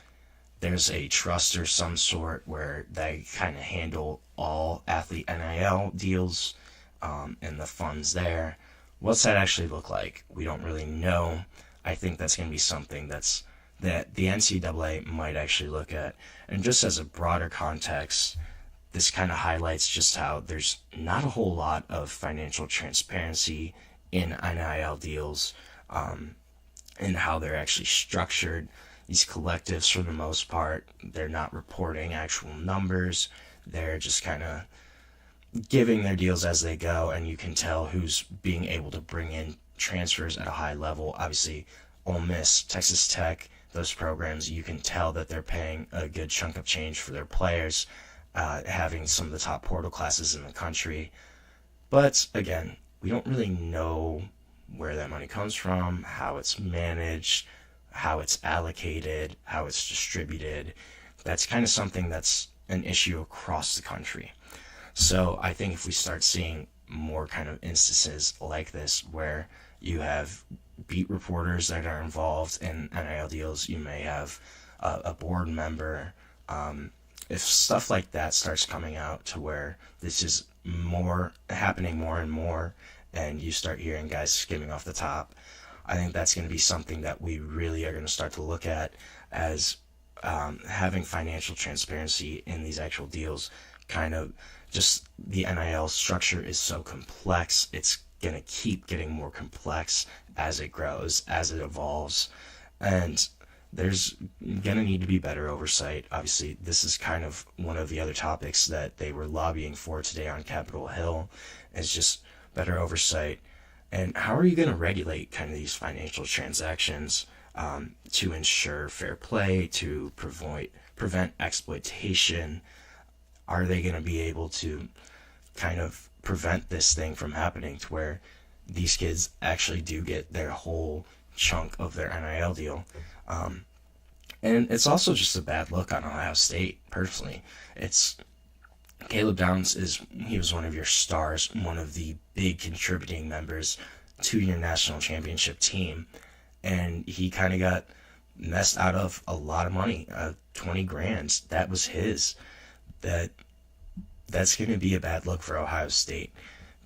there's a trust or some sort where they kind of handle all athlete NIL deals and the funds there? What's that actually look like? We don't really know. I think that's going to be something that the NCAA might actually look at. And just as a broader context, this kind of highlights just how there's not a whole lot of financial transparency in NIL deals, and how they're actually structured. These collectives, for the most part, they're not reporting actual numbers. They're just kind of giving their deals as they go, and you can tell who's being able to bring in transfers at a high level. Obviously, Ole Miss, Texas Tech, those programs, you can tell that they're paying a good chunk of change for their players, having some of the top portal classes in the country. But again, we don't really know where that money comes from, how it's managed, how it's allocated, how it's distributed. That's kind of something that's an issue across the country. So I think if we start seeing more kind of instances like this where you have beat reporters that are involved in NIL deals, you may have a board member. If stuff like that starts coming out to where this is happening more and more, and you start hearing guys skimming off the top, I think that's going to be something that we really are going to start to look at as having financial transparency in these actual deals. Kind of just the NIL structure is so complex. It's going to keep getting more complex as it grows, as it evolves. And there's going to need to be better oversight. Obviously, this is kind of one of the other topics that they were lobbying for today on Capitol Hill, is just better oversight. And how are you going to regulate kind of these financial transactions to ensure fair play, to prevent exploitation? Are they going to be able to kind of prevent this thing from happening to where these kids actually do get their whole chunk of their NIL deal? And it's also just a bad look on Ohio State, personally. Caleb Downs he was one of your stars, one of the big contributing members to your national championship team, and he kind of got messed out of a lot of money, $20,000. That was his. That's going to be a bad look for Ohio State.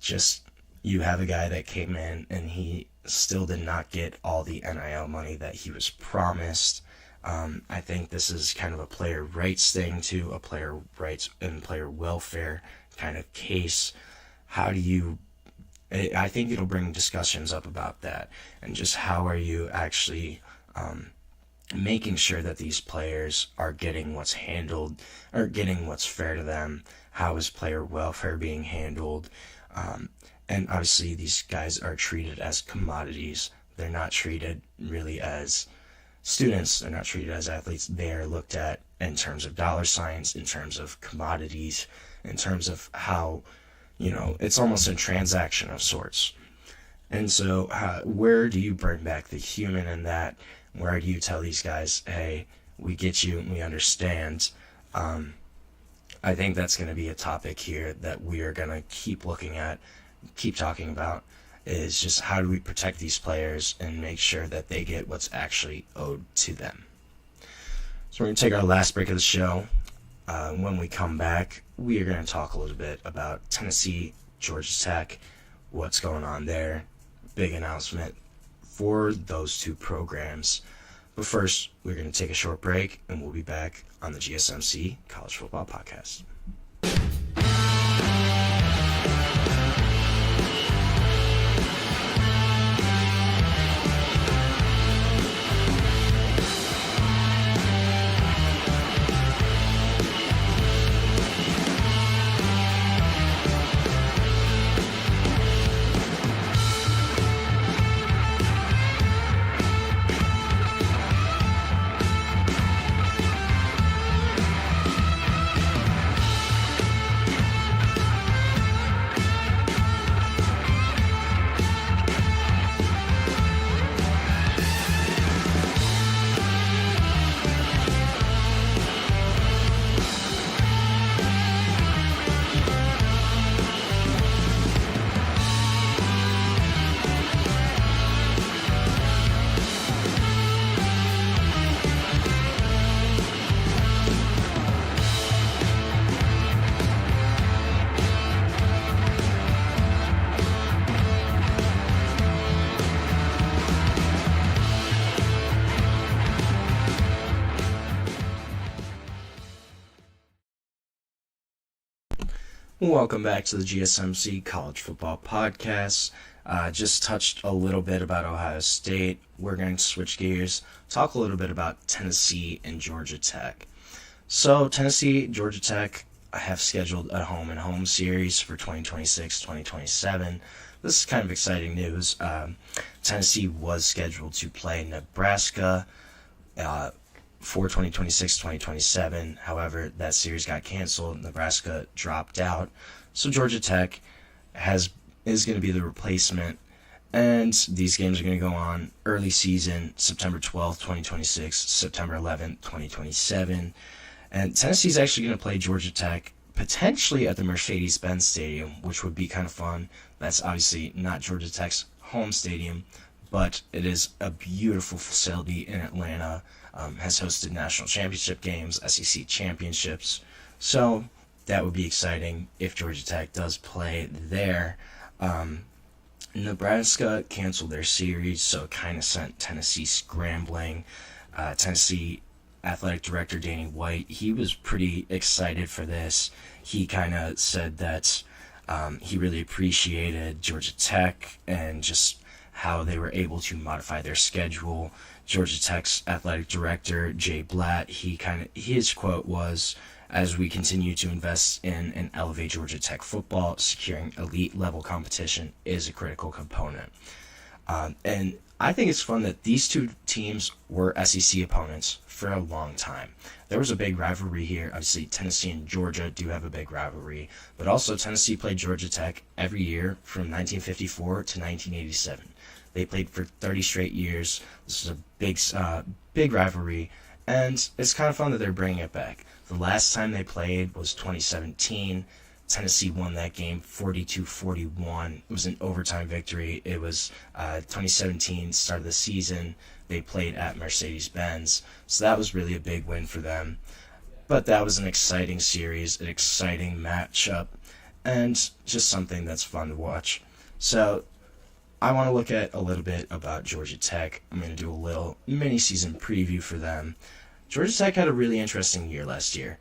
Just, you have a guy that came in and he still did not get all the NIL money that he was promised. I think this is kind of a player rights thing too, a player rights and player welfare kind of case. I think it'll bring discussions up about that, and just how are you actually making sure that these players are getting what's handled, or getting what's fair to them. How is player welfare being handled? And obviously these guys are treated as commodities. They're not treated really as students. They're not treated as athletes. They are looked at in terms of dollar signs, in terms of commodities, in terms of how, it's almost a transaction of sorts. And so where do you bring back the human in that? Where do you tell these guys, hey, we get you and we understand? I think that's going to be a topic here that we are going to keep looking at, keep talking about, is just how do we protect these players and make sure that they get what's actually owed to them. So we're going to take our last break of the show. When we come back, we are going to talk a little bit about Tennessee, Georgia Tech, what's going on there. Big announcement for those two programs. But first, we're going to take a short break, and we'll be back on the GSMC College Football Podcast. Welcome back to the GSMC College Football Podcast. Just touched a little bit about Ohio State. We're going to switch gears, talk a little bit about Tennessee and Georgia Tech. So Tennessee, Georgia Tech have scheduled a home-and-home series for 2026-2027. This is kind of exciting news. Tennessee was scheduled to play Nebraska for 2026-2027. However, that series got canceled. Nebraska dropped out. So Georgia Tech is going to be the replacement. And these games are going to go on early season, September 12th, 2026, September 11th, 2027. And Tennessee's actually going to play Georgia Tech potentially at the Mercedes-Benz Stadium, which would be kind of fun. That's obviously not Georgia Tech's home stadium, but it is a beautiful facility in Atlanta. Has hosted national championship games, SEC championships. So that would be exciting if Georgia Tech does play there. Nebraska canceled their series, so it kind of sent Tennessee scrambling. Tennessee athletic director Danny White, he was pretty excited for this. He kind of said that he really appreciated Georgia Tech and just how they were able to modify their schedule. Georgia Tech's athletic director, Jay Blatt, his quote was, "As we continue to invest in and elevate Georgia Tech football, securing elite level competition is a critical component." And I think it's fun that these two teams were SEC opponents for a long time. There was a big rivalry here. Obviously, Tennessee and Georgia do have a big rivalry, but also Tennessee played Georgia Tech every year from 1954 to 1987. They played for 30 straight years. This is a big rivalry, and it's kind of fun that they're bringing it back. The last time they played was 2017. Tennessee won that game 42-41. It was an overtime victory. It was 2017, start of the season. They played at Mercedes-Benz, so that was really a big win for them. But that was an exciting series, an exciting matchup, and just something that's fun to watch. So I want to look at a little bit about Georgia Tech. I'm going to do a little mini-season preview for them. Georgia Tech had a really interesting year last year.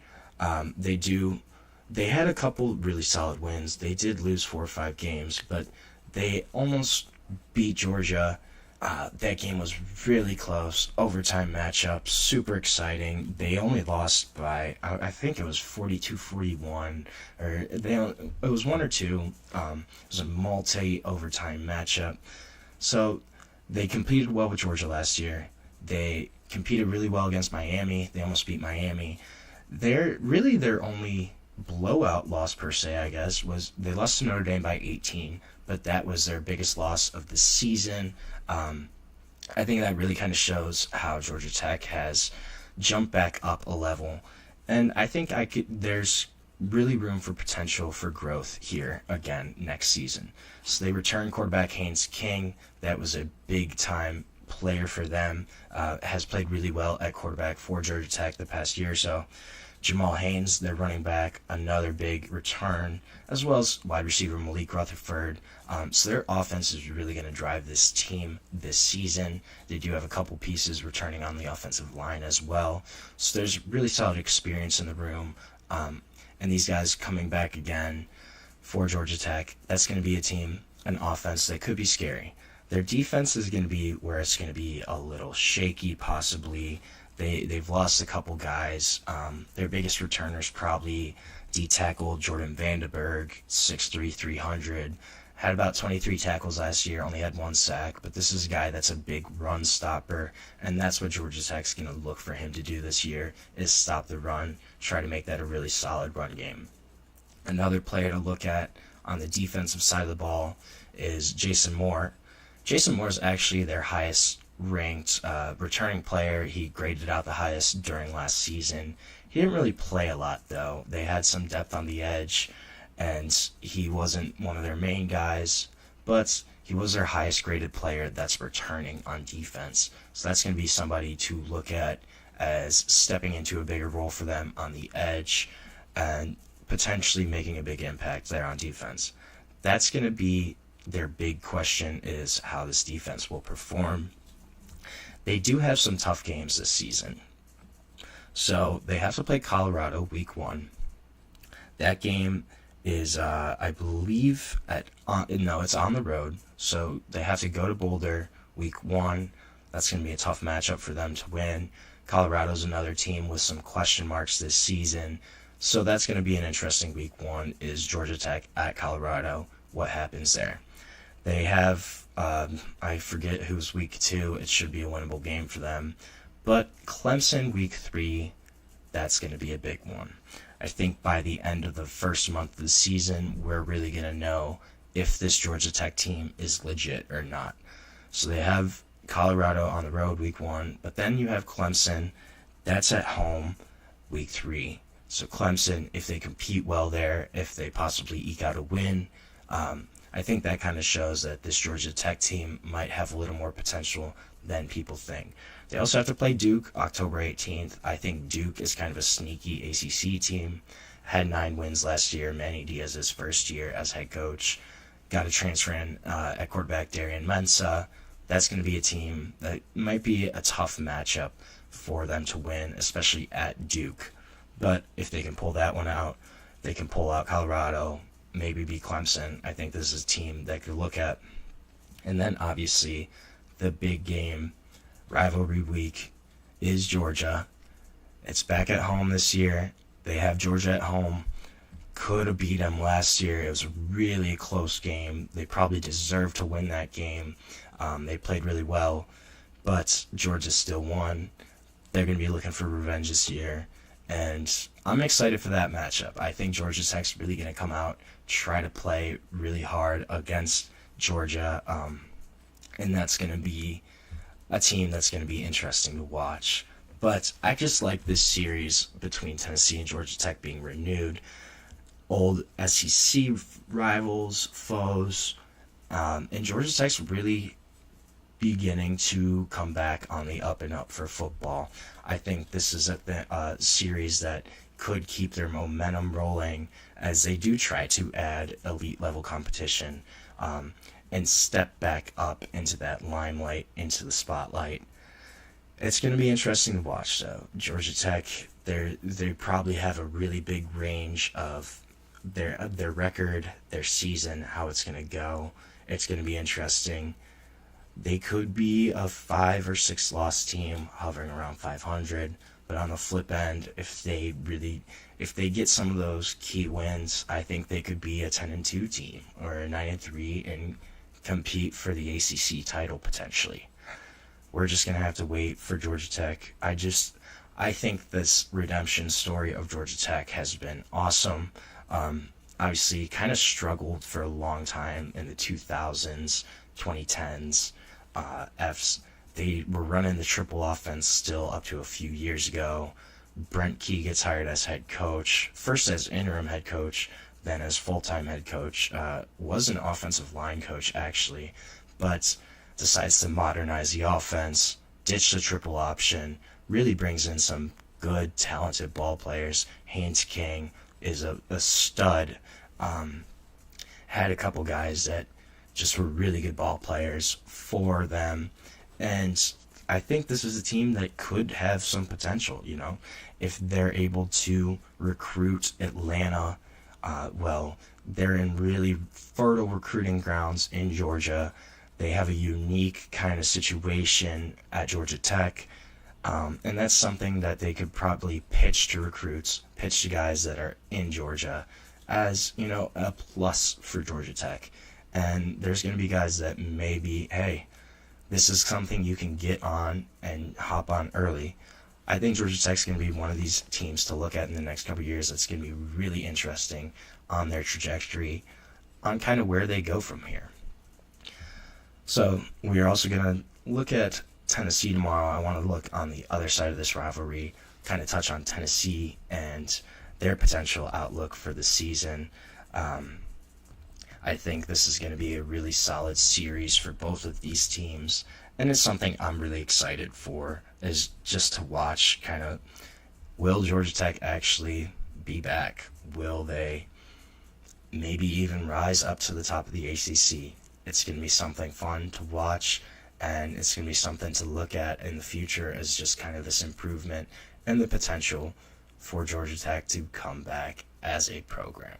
They had a couple really solid wins. They did lose 4 or 5 games, but they almost beat Georgia. That game was really close. Overtime matchup, super exciting. They only lost by, I think it was 42-41, or it was 1 or 2. It was a multi-overtime matchup. So they competed well with Georgia last year. They competed really well against Miami. They almost beat Miami. Their only blowout loss per se, I guess, was they lost to Notre Dame by 18, but that was their biggest loss of the season. I think that really kind of shows how Georgia Tech has jumped back up a level, and I think there's really room for potential for growth here again next season. So they return quarterback Haynes King. That was a big time player for them. Has played really well at quarterback for Georgia Tech the past year or so. Jamal Haynes, their running back, another big return, as well as wide receiver Malik Rutherford. So their offense is really going to drive this team this season. They do have a couple pieces returning on the offensive line as well. So there's really solid experience in the room. And these guys coming back again for Georgia Tech, that's going to be a team, an offense that could be scary. Their defense is going to be where it's going to be a little shaky, possibly. They've lost a couple guys. Their biggest returners probably D-tackle Jordan Vandenberg, 6'3", 300. Had about 23 tackles last year, only had 1 sack. But this is a guy that's a big run stopper, and that's what Georgia Tech's going to look for him to do this year, is stop the run, try to make that a really solid run game. Another player to look at on the defensive side of the ball is Jason Moore. Jason Moore is actually their highest ranked returning player. He graded out the highest during last season. He didn't really play a lot, though. They had some depth on the edge, and he wasn't one of their main guys, but he was their highest graded player that's returning on defense. So that's going to be somebody to look at as stepping into a bigger role for them on the edge and potentially making a big impact there on defense. That's going to be their big question, is how this defense will perform. They do have some tough games this season. So they have to play Colorado week 1. That game is, I believe, it's on the road. So they have to go to Boulder week 1. That's going to be a tough matchup for them to win. Colorado's another team with some question marks this season. So that's going to be an interesting week 1, is Georgia Tech at Colorado. What happens there? They have, I forget who's week 2. It should be a winnable game for them. But Clemson week 3, that's going to be a big one. I think by the end of the first month of the season, we're really going to know if this Georgia Tech team is legit or not. So they have Colorado on the road week 1, but then you have Clemson. That's at home week 3. So Clemson, if they compete well there, if they possibly eke out a win, I think that kind of shows that this Georgia Tech team might have a little more potential than people think. They also have to play Duke October 18th. I think Duke is kind of a sneaky ACC team. Had 9 wins last year. Manny Diaz's first year as head coach. Got a transfer in at quarterback Darian Mensah. That's going to be a team that might be a tough matchup for them to win, especially at Duke. But if they can pull that one out, they can pull out Colorado, maybe beat Clemson. I think this is a team that could look at. And then obviously the big game, rivalry week, is Georgia. It's back at home this year. They have Georgia at home. Could have beat them last year. It was really a close game. They probably deserved to win that game. They played really well, but Georgia still won. They're going to be looking for revenge this year, and I'm excited for that matchup. I think Georgia Tech's really going to come out, try to play really hard against Georgia, and that's going to be a team that's going to be interesting to watch. But I just like this series between Tennessee and Georgia Tech being renewed. Old SEC rivals, foes, and Georgia Tech's really beginning to come back on the up and up for football. I think this is a series that could keep their momentum rolling as they do try to add elite level competition and step back up into that limelight, into the spotlight. It's going to be interesting to watch, though. Georgia Tech, they probably have a really big range of their record, their season, how it's going to go. It's going to be interesting. They could be a 5 or 6 loss team hovering around 500, but on the flip end, if they get some of those key wins, I think they could be a 10-2 team or a 9-3 and compete for the ACC title potentially. We're just going to have to wait for Georgia Tech. I think this redemption story of Georgia Tech has been awesome. Obviously, kind of struggled for a long time in the 2000s, 2010s. Fs. They were running the triple offense still up to a few years ago. Brent Key gets hired as head coach, first as interim head coach, then as full-time head coach. Was an offensive line coach, actually, but decides to modernize the offense, ditch the triple option, really brings in some good, talented ball players. Haynes King is a stud. Had a couple guys that just were really good ball players for them. And I think this is a team that could have some potential, if they're able to recruit Atlanta. They're in really fertile recruiting grounds in Georgia. They have a unique kind of situation at Georgia Tech. And that's something that they could probably pitch to recruits, pitch to guys that are in Georgia as, a plus for Georgia Tech. And there's going to be guys that maybe, hey, this is something you can get on and hop on early. I think Georgia Tech's going to be one of these teams to look at in the next couple of years that's going to be really interesting on their trajectory, on kind of where they go from here. So we are also going to look at Tennessee tomorrow. I want to look on the other side of this rivalry, kind of touch on Tennessee and their potential outlook for the season. I think this is going to be a really solid series for both of these teams, and it's something I'm really excited for, is just to watch kind of, will Georgia Tech actually be back? Will they maybe even rise up to the top of the ACC? It's going to be something fun to watch, and it's going to be something to look at in the future as just kind of this improvement and the potential for Georgia Tech to come back as a program.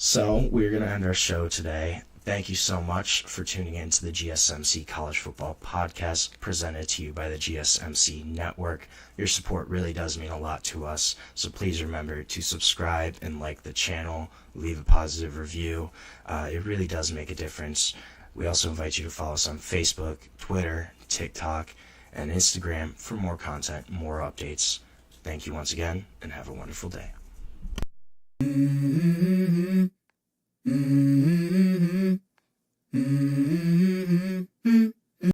So we're going to end our show today. Thank you so much for tuning in to the GSMC College Football Podcast presented to you by the GSMC Network. Your support really does mean a lot to us, so please remember to subscribe and like the channel, leave a positive review. It really does make a difference. We also invite you to follow us on Facebook, Twitter, TikTok, and Instagram for more content, more updates. Thank you once again, and have a wonderful day. Mm-hmm. Mm-hmm. Mm-hmm.